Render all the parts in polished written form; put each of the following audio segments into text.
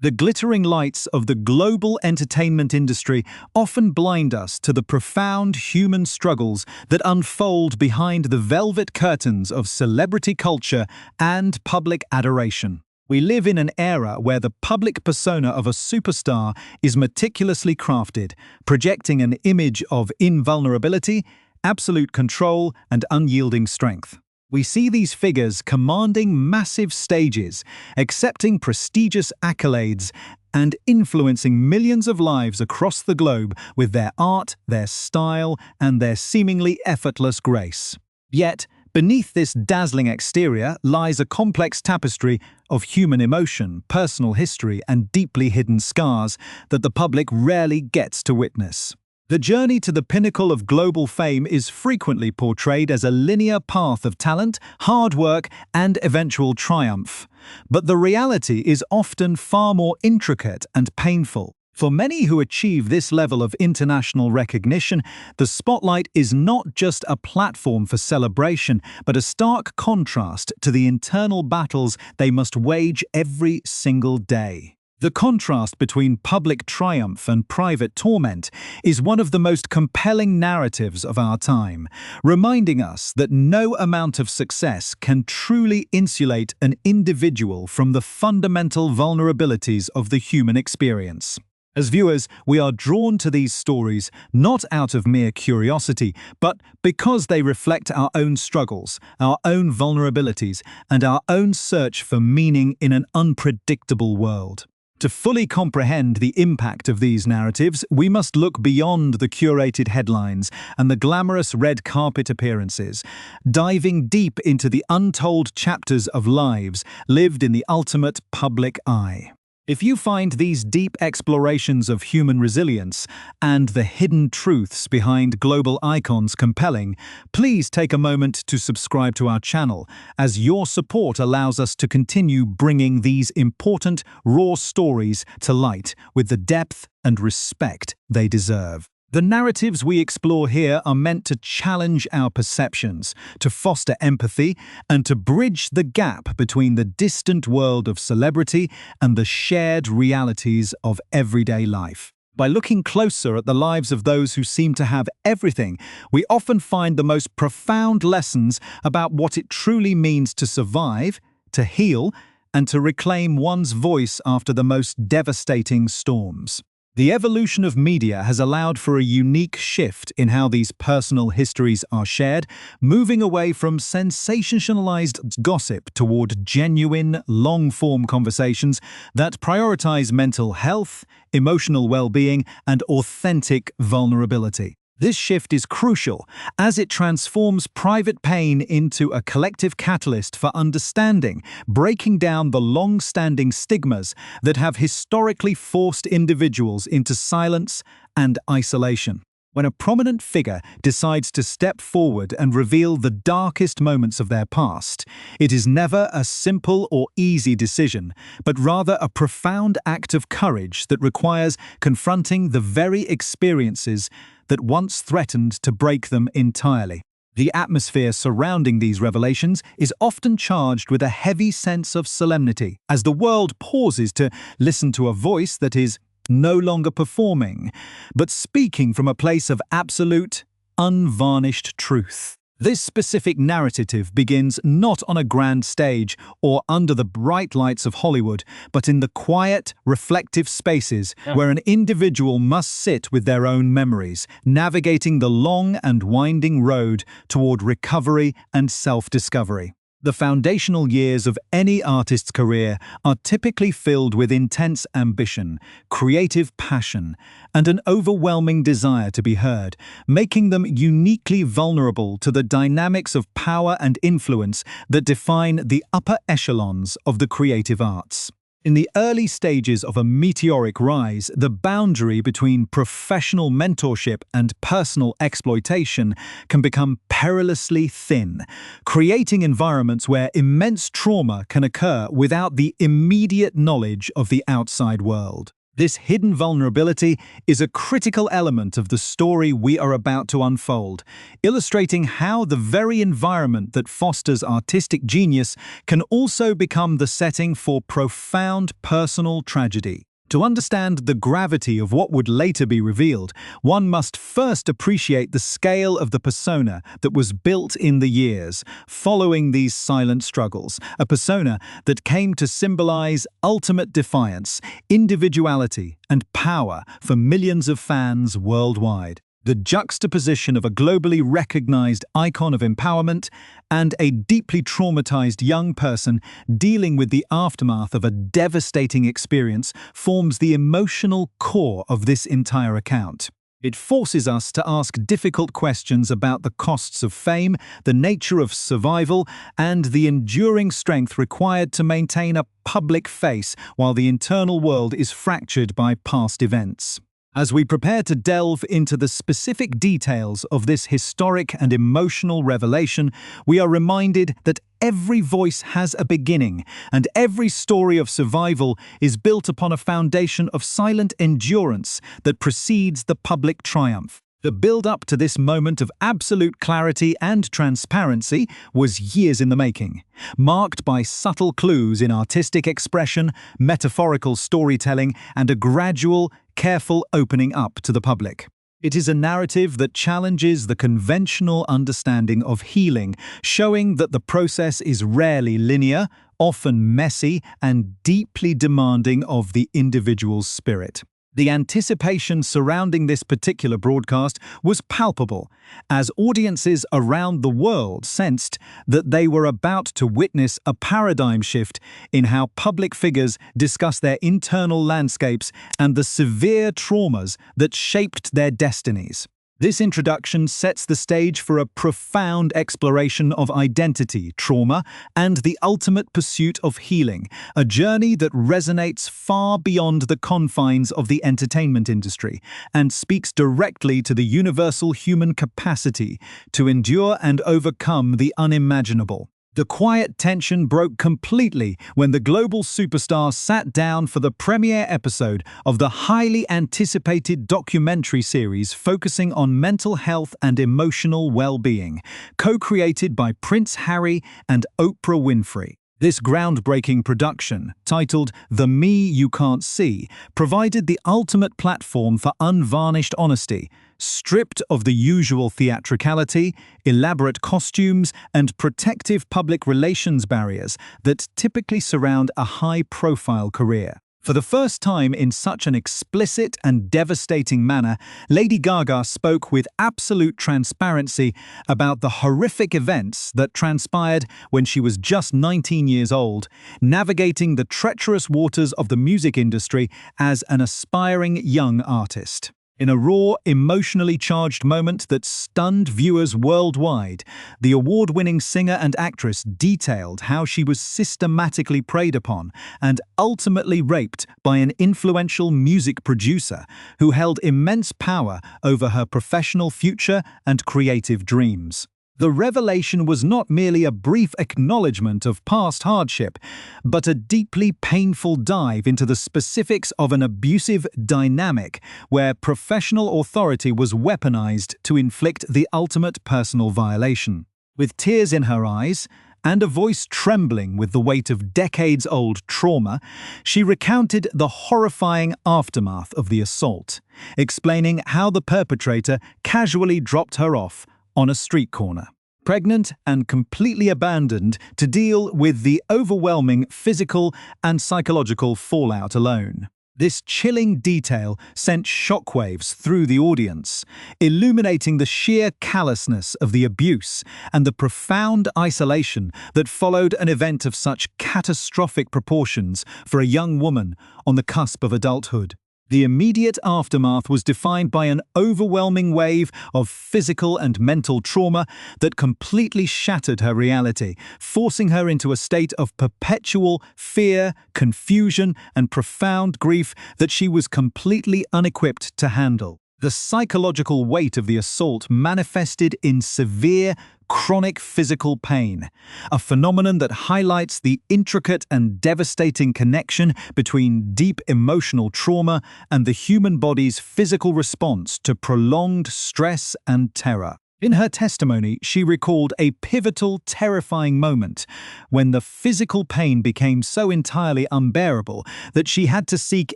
The glittering lights of the global entertainment industry often blind us to the profound human struggles that unfold behind the velvet curtains of celebrity culture and public adoration. We live in an era where the public persona of a superstar is meticulously crafted, projecting an image of invulnerability, absolute control, and unyielding strength. We see these figures commanding massive stages, accepting prestigious accolades, and influencing millions of lives across the globe with their art, their style, and their seemingly effortless grace. Yet, beneath this dazzling exterior lies a complex tapestry of human emotion, personal history, and deeply hidden scars that the public rarely gets to witness. The journey to the pinnacle of global fame is frequently portrayed as a linear path of talent, hard work, and eventual triumph. But the reality is often far more intricate and painful. For many who achieve this level of international recognition, the spotlight is not just a platform for celebration, but a stark contrast to the internal battles they must wage every single day. The contrast between public triumph and private torment is one of the most compelling narratives of our time, reminding us that no amount of success can truly insulate an individual from the fundamental vulnerabilities of the human experience. As viewers, we are drawn to these stories not out of mere curiosity, but because they reflect our own struggles, our own vulnerabilities, and our own search for meaning in an unpredictable world. To fully comprehend the impact of these narratives, we must look beyond the curated headlines and the glamorous red carpet appearances, diving deep into the untold chapters of lives lived in the ultimate public eye. If you find these deep explorations of human resilience and the hidden truths behind global icons compelling, please take a moment to subscribe to our channel, as your support allows us to continue bringing these important, raw stories to light with the depth and respect they deserve. The narratives we explore here are meant to challenge our perceptions, to foster empathy, and to bridge the gap between the distant world of celebrity and the shared realities of everyday life. By looking closer at the lives of those who seem to have everything, we often find the most profound lessons about what it truly means to survive, to heal, and to reclaim one's voice after the most devastating storms. The evolution of media has allowed for a unique shift in how these personal histories are shared, moving away from sensationalized gossip toward genuine, long-form conversations that prioritize mental health, emotional well-being, and authentic vulnerability. This shift is crucial as it transforms private pain into a collective catalyst for understanding, breaking down the long-standing stigmas that have historically forced individuals into silence and isolation. When a prominent figure decides to step forward and reveal the darkest moments of their past, it is never a simple or easy decision, but rather a profound act of courage that requires confronting the very experiences that once threatened to break them entirely. The atmosphere surrounding these revelations is often charged with a heavy sense of solemnity, as the world pauses to listen to a voice that is no longer performing, but speaking from a place of absolute, unvarnished truth. This specific narrative begins not on a grand stage or under the bright lights of Hollywood, but in the quiet, reflective spaces where an individual must sit with their own memories, navigating the long and winding road toward recovery and self-discovery. The foundational years of any artist's career are typically filled with intense ambition, creative passion, and an overwhelming desire to be heard, making them uniquely vulnerable to the dynamics of power and influence that define the upper echelons of the creative arts. In the early stages of a meteoric rise, the boundary between professional mentorship and personal exploitation can become perilously thin, creating environments where immense trauma can occur without the immediate knowledge of the outside world. This hidden vulnerability is a critical element of the story we are about to unfold, illustrating how the very environment that fosters artistic genius can also become the setting for profound personal tragedy. To understand the gravity of what would later be revealed, one must first appreciate the scale of the persona that was built in the years following these silent struggles, a persona that came to symbolize ultimate defiance, individuality, and power for millions of fans worldwide. The juxtaposition of a globally recognized icon of empowerment and a deeply traumatized young person dealing with the aftermath of a devastating experience forms the emotional core of this entire account. It forces us to ask difficult questions about the costs of fame, the nature of survival, and the enduring strength required to maintain a public face while the internal world is fractured by past events. As we prepare to delve into the specific details of this historic and emotional revelation, we are reminded that every voice has a beginning, and every story of survival is built upon a foundation of silent endurance that precedes the public triumph. The build-up to this moment of absolute clarity and transparency was years in the making, marked by subtle clues in artistic expression, metaphorical storytelling, and a gradual, careful opening up to the public. It is a narrative that challenges the conventional understanding of healing, showing that the process is rarely linear, often messy, and deeply demanding of the individual's spirit. The anticipation surrounding this particular broadcast was palpable, as audiences around the world sensed that they were about to witness a paradigm shift in how public figures discuss their internal landscapes and the severe traumas that shaped their destinies. This introduction sets the stage for a profound exploration of identity, trauma, and the ultimate pursuit of healing, a journey that resonates far beyond the confines of the entertainment industry and speaks directly to the universal human capacity to endure and overcome the unimaginable. The quiet tension broke completely when the global superstar sat down for the premiere episode of the highly anticipated documentary series focusing on mental health and emotional well-being, co-created by Prince Harry and Oprah Winfrey. This groundbreaking production, titled The Me You Can't See, provided the ultimate platform for unvarnished honesty, stripped of the usual theatricality, elaborate costumes, and protective public relations barriers that typically surround a high-profile career. For the first time in such an explicit and devastating manner, Lady Gaga spoke with absolute transparency about the horrific events that transpired when she was just 19 years old, navigating the treacherous waters of the music industry as an aspiring young artist. In a raw, emotionally charged moment that stunned viewers worldwide, the award-winning singer and actress detailed how she was systematically preyed upon and ultimately raped by an influential music producer who held immense power over her professional future and creative dreams. The revelation was not merely a brief acknowledgement of past hardship, but a deeply painful dive into the specifics of an abusive dynamic where professional authority was weaponized to inflict the ultimate personal violation. With tears in her eyes, and a voice trembling with the weight of decades-old trauma, she recounted the horrifying aftermath of the assault, explaining how the perpetrator casually dropped her off on a street corner, pregnant and completely abandoned to deal with the overwhelming physical and psychological fallout alone. This chilling detail sent shockwaves through the audience, illuminating the sheer callousness of the abuse and the profound isolation that followed an event of such catastrophic proportions for a young woman on the cusp of adulthood. The immediate aftermath was defined by an overwhelming wave of physical and mental trauma that completely shattered her reality, forcing her into a state of perpetual fear, confusion, and profound grief that she was completely unequipped to handle. The psychological weight of the assault manifested in severe, chronic physical pain, a phenomenon that highlights the intricate and devastating connection between deep emotional trauma and the human body's physical response to prolonged stress and terror. In her testimony, she recalled a pivotal, terrifying moment when the physical pain became so entirely unbearable that she had to seek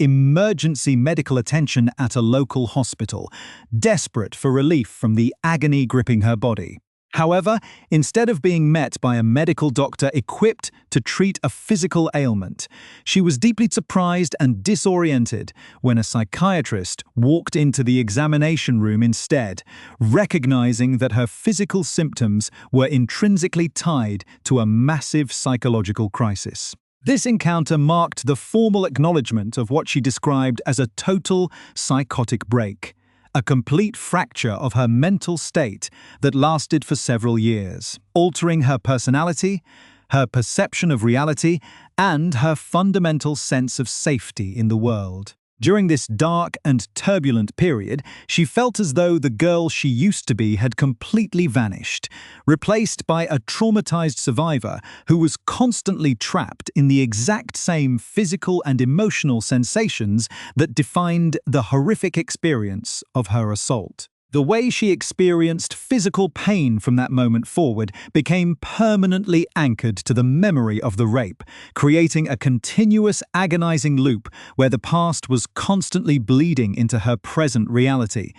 emergency medical attention at a local hospital, desperate for relief from the agony gripping her body. However, instead of being met by a medical doctor equipped to treat a physical ailment, she was deeply surprised and disoriented when a psychiatrist walked into the examination room instead, recognizing that her physical symptoms were intrinsically tied to a massive psychological crisis. This encounter marked the formal acknowledgement of what she described as a total psychotic break, a complete fracture of her mental state that lasted for several years, altering her personality, her perception of reality, and her fundamental sense of safety in the world. During this dark and turbulent period, she felt as though the girl she used to be had completely vanished, replaced by a traumatized survivor who was constantly trapped in the exact same physical and emotional sensations that defined the horrific experience of her assault. The way she experienced physical pain from that moment forward became permanently anchored to the memory of the rape, creating a continuous agonizing loop where the past was constantly bleeding into her present reality,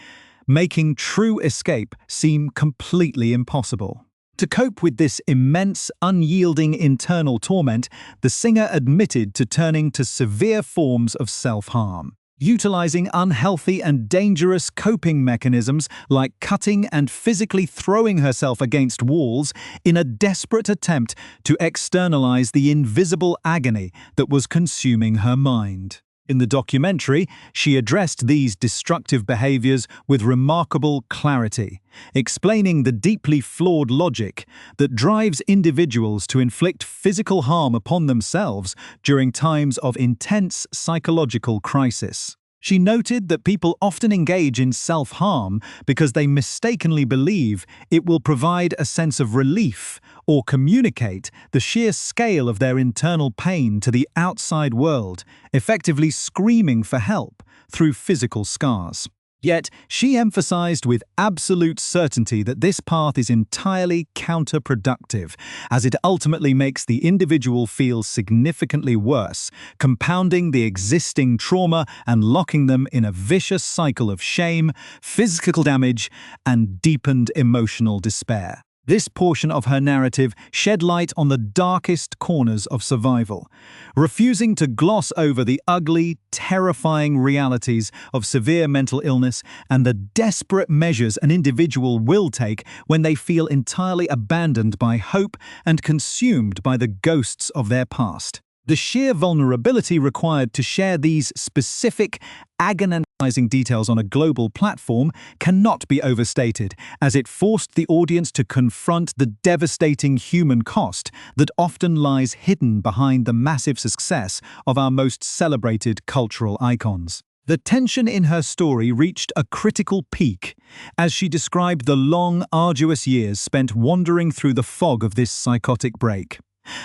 making true escape seem completely impossible. To cope with this immense, unyielding internal torment, the singer admitted to turning to severe forms of self-harm, utilizing unhealthy and dangerous coping mechanisms like cutting and physically throwing herself against walls in a desperate attempt to externalize the invisible agony that was consuming her mind. In the documentary, she addressed these destructive behaviors with remarkable clarity, explaining the deeply flawed logic that drives individuals to inflict physical harm upon themselves during times of intense psychological crisis. She noted that people often engage in self-harm because they mistakenly believe it will provide a sense of relief or communicate the sheer scale of their internal pain to the outside world, effectively screaming for help through physical scars. Yet, she emphasized with absolute certainty that this path is entirely counterproductive, as it ultimately makes the individual feel significantly worse, compounding the existing trauma and locking them in a vicious cycle of shame, physical damage, and deepened emotional despair. This portion of her narrative shed light on the darkest corners of survival, refusing to gloss over the ugly, terrifying realities of severe mental illness and the desperate measures an individual will take when they feel entirely abandoned by hope and consumed by the ghosts of their past. The sheer vulnerability required to share these specific, agonizing details on a global platform cannot be overstated, as it forced the audience to confront the devastating human cost that often lies hidden behind the massive success of our most celebrated cultural icons. The tension in her story reached a critical peak as she described the long, arduous years spent wandering through the fog of this psychotic break.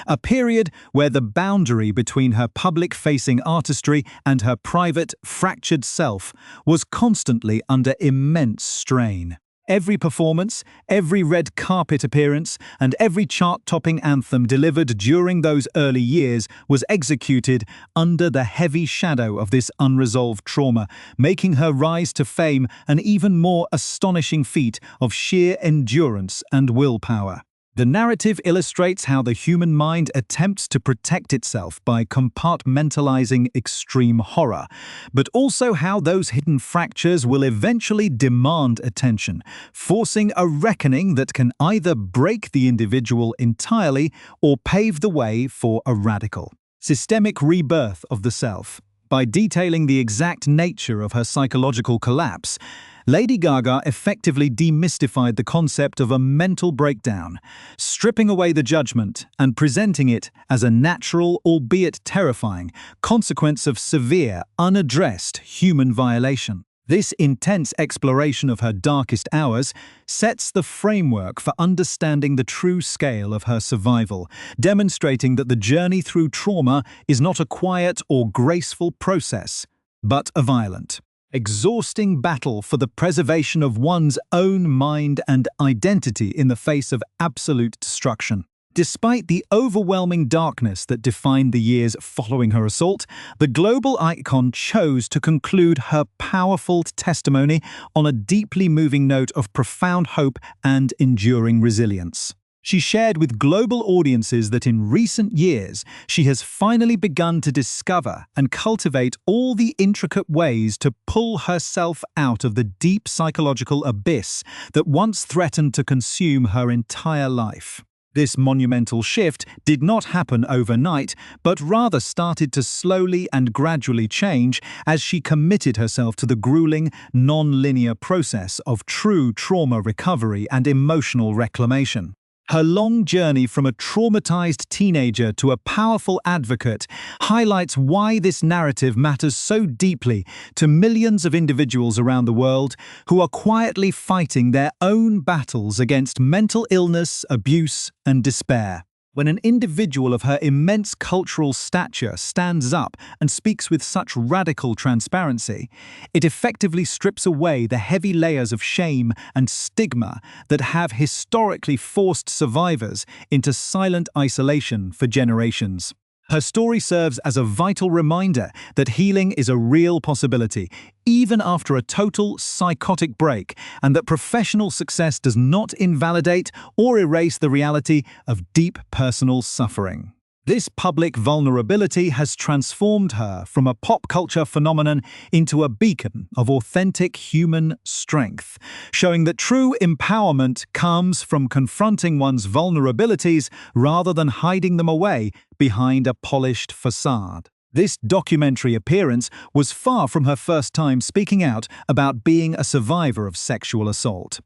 A period where the boundary between her public-facing artistry and her private, fractured self was constantly under immense strain. Every performance, every red carpet appearance, and every chart-topping anthem delivered during those early years was executed under the heavy shadow of this unresolved trauma, making her rise to fame an even more astonishing feat of sheer endurance and willpower. The narrative illustrates how the human mind attempts to protect itself by compartmentalizing extreme horror, but also how those hidden fractures will eventually demand attention, forcing a reckoning that can either break the individual entirely or pave the way for a radical, systemic rebirth of the self. By detailing the exact nature of her psychological collapse, Lady Gaga effectively demystified the concept of a mental breakdown, stripping away the judgment and presenting it as a natural, albeit terrifying, consequence of severe, unaddressed human violation. This intense exploration of her darkest hours sets the framework for understanding the true scale of her survival, demonstrating that the journey through trauma is not a quiet or graceful process, but a violent, exhausting battle for the preservation of one's own mind and identity in the face of absolute destruction. Despite the overwhelming darkness that defined the years following her assault, the global icon chose to conclude her powerful testimony on a deeply moving note of profound hope and enduring resilience. She shared with global audiences that in recent years, she has finally begun to discover and cultivate all the intricate ways to pull herself out of the deep psychological abyss that once threatened to consume her entire life. This monumental shift did not happen overnight, but rather started to slowly and gradually change as she committed herself to the grueling, non-linear process of true trauma recovery and emotional reclamation. Her long journey from a traumatized teenager to a powerful advocate highlights why this narrative matters so deeply to millions of individuals around the world who are quietly fighting their own battles against mental illness, abuse, and despair. When an individual of her immense cultural stature stands up and speaks with such radical transparency, it effectively strips away the heavy layers of shame and stigma that have historically forced survivors into silent isolation for generations. Her story serves as a vital reminder that healing is a real possibility, even after a total psychotic break, and that professional success does not invalidate or erase the reality of deep personal suffering. This public vulnerability has transformed her from a pop culture phenomenon into a beacon of authentic human strength, showing that true empowerment comes from confronting one's vulnerabilities rather than hiding them away behind a polished facade. This documentary appearance was far from her first time speaking out about being a survivor of sexual assault,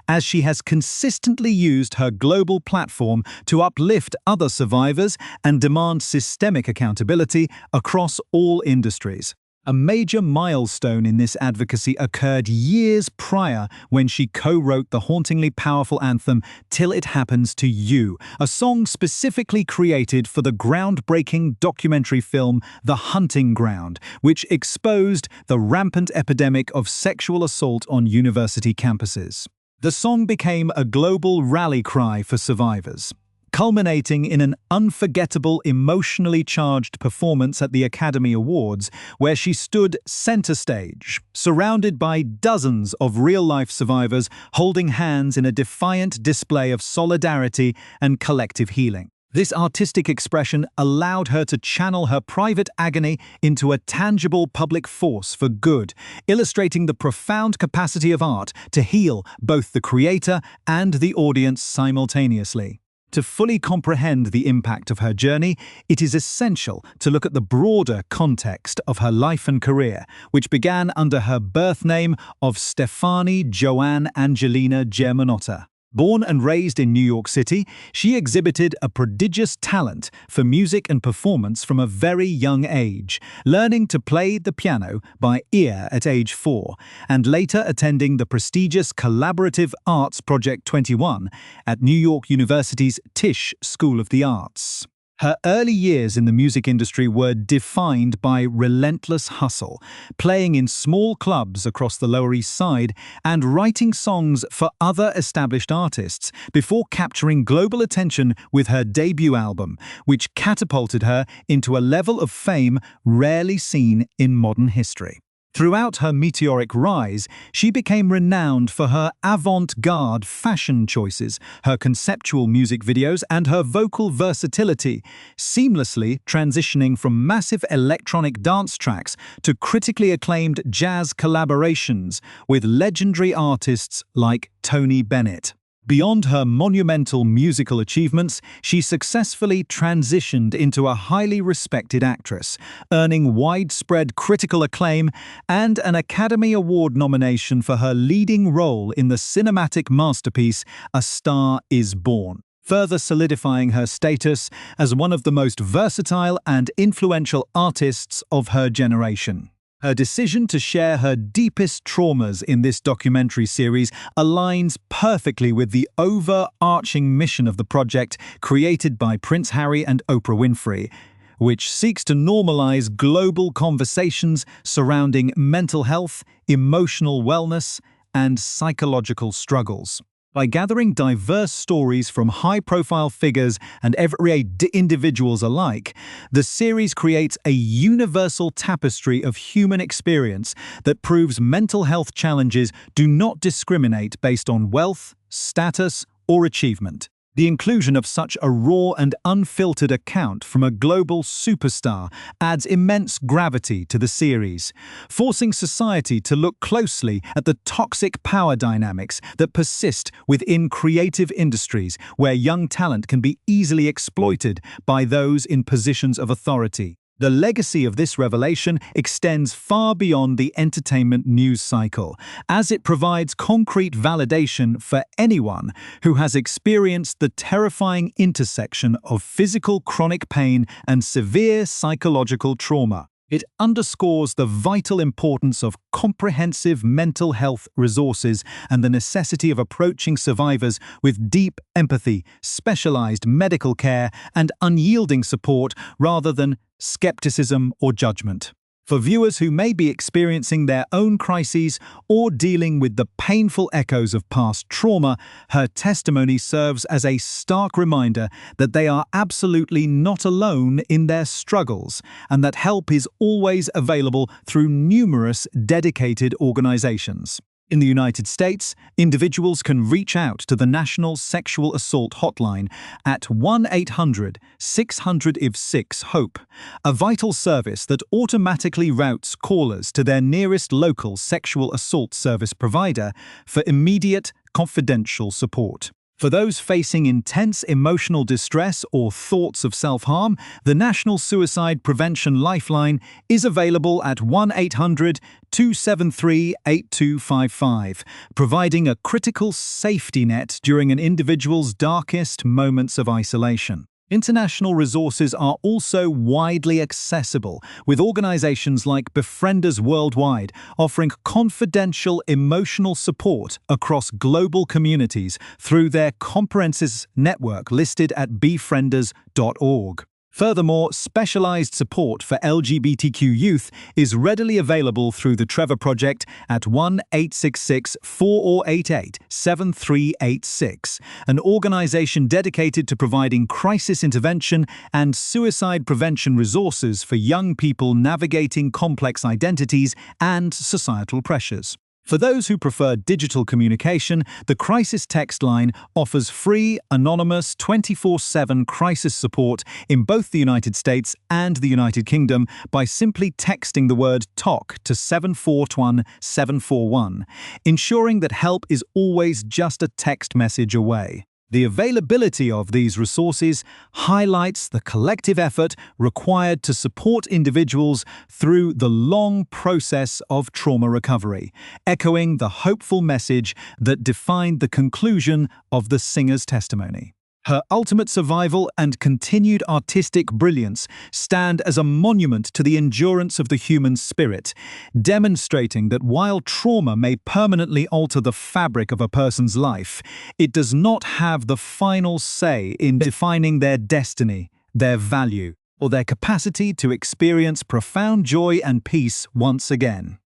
as she has consistently used her global platform to uplift other survivors and demand systemic accountability across all industries. A major milestone in this advocacy occurred years prior when she co-wrote the hauntingly powerful anthem "Till It Happens to You," a song specifically created for the groundbreaking documentary film The Hunting Ground, which exposed the rampant epidemic of sexual assault on university campuses. The song became a global rally cry for survivors, culminating in an unforgettable, emotionally charged performance at the Academy Awards, where she stood center stage, surrounded by dozens of real-life survivors holding hands in a defiant display of solidarity and collective healing. This artistic expression allowed her to channel her private agony into a tangible public force for good, illustrating the profound capacity of art to heal both the creator and the audience simultaneously. To fully comprehend the impact of her journey, it is essential to look at the broader context of her life and career, which began under her birth name of Stefani Angelina Germanotta. Born and raised in New York City, she exhibited a prodigious talent for music and performance from a very young age, learning to play the piano by ear at age 4, and later attending the prestigious Collaborative Arts Project 21 at New York University's Tisch School of the Arts. Her early years in the music industry were defined by relentless hustle, playing in small clubs across the Lower East Side and writing songs for other established artists before capturing global attention with her debut album, which catapulted her into a level of fame rarely seen in modern history. Throughout her meteoric rise, she became renowned for her avant-garde fashion choices, her conceptual music videos, and her vocal versatility, seamlessly transitioning from massive electronic dance tracks to critically acclaimed jazz collaborations with legendary artists like Tony Bennett. Beyond her monumental musical achievements, she successfully transitioned into a highly respected actress, earning widespread critical acclaim and an Academy Award nomination for her leading role in the cinematic masterpiece A Star Is Born, further solidifying her status as one of the most versatile and influential artists of her generation. Her decision to share her deepest traumas in this documentary series aligns perfectly with the overarching mission of the project created by Prince Harry and Oprah Winfrey, which seeks to normalize global conversations surrounding mental health, emotional wellness, and psychological struggles. By gathering diverse stories from high-profile figures and everyday individuals alike, the series creates a universal tapestry of human experience that proves mental health challenges do not discriminate based on wealth, status, or achievement. The inclusion of such a raw and unfiltered account from a global superstar adds immense gravity to the series, forcing society to look closely at the toxic power dynamics that persist within creative industries where young talent can be easily exploited by those in positions of authority. The legacy of this revelation extends far beyond the entertainment news cycle, as it provides concrete validation for anyone who has experienced the terrifying intersection of physical chronic pain and severe psychological trauma. It underscores the vital importance of comprehensive mental health resources and the necessity of approaching survivors with deep empathy, specialized medical care, and unyielding support rather than skepticism or judgment. For viewers who may be experiencing their own crises or dealing with the painful echoes of past trauma, her testimony serves as a stark reminder that they are absolutely not alone in their struggles and that help is always available through numerous dedicated organizations. In the United States, individuals can reach out to the National Sexual Assault Hotline at 1-800-600-IF6-HOPE, a vital service that automatically routes callers to their nearest local sexual assault service provider for immediate, confidential support. For those facing intense emotional distress or thoughts of self-harm, the National Suicide Prevention Lifeline is available at 1-800-273-8255, providing a critical safety net during an individual's darkest moments of isolation. International resources are also widely accessible, with organizations like Befrienders Worldwide offering confidential emotional support across global communities through their comprehensive network listed at befrienders.org. Furthermore, specialized support for LGBTQ youth is readily available through the Trevor Project at 1-866-4088-7386, an organization dedicated to providing crisis intervention and suicide prevention resources for young people navigating complex identities and societal pressures. For those who prefer digital communication, the Crisis Text Line offers free, anonymous, 24/7 crisis support in both the United States and the United Kingdom by simply texting the word TALK to 741-741, ensuring that help is always just a text message away. The availability of these resources highlights the collective effort required to support individuals through the long process of trauma recovery, echoing the hopeful message that defined the conclusion of the singer's testimony. Her ultimate survival and continued artistic brilliance stand as a monument to the endurance of the human spirit, demonstrating that while trauma may permanently alter the fabric of a person's life, it does not have the final say in defining their destiny, their value, or their capacity to experience profound joy and peace once again.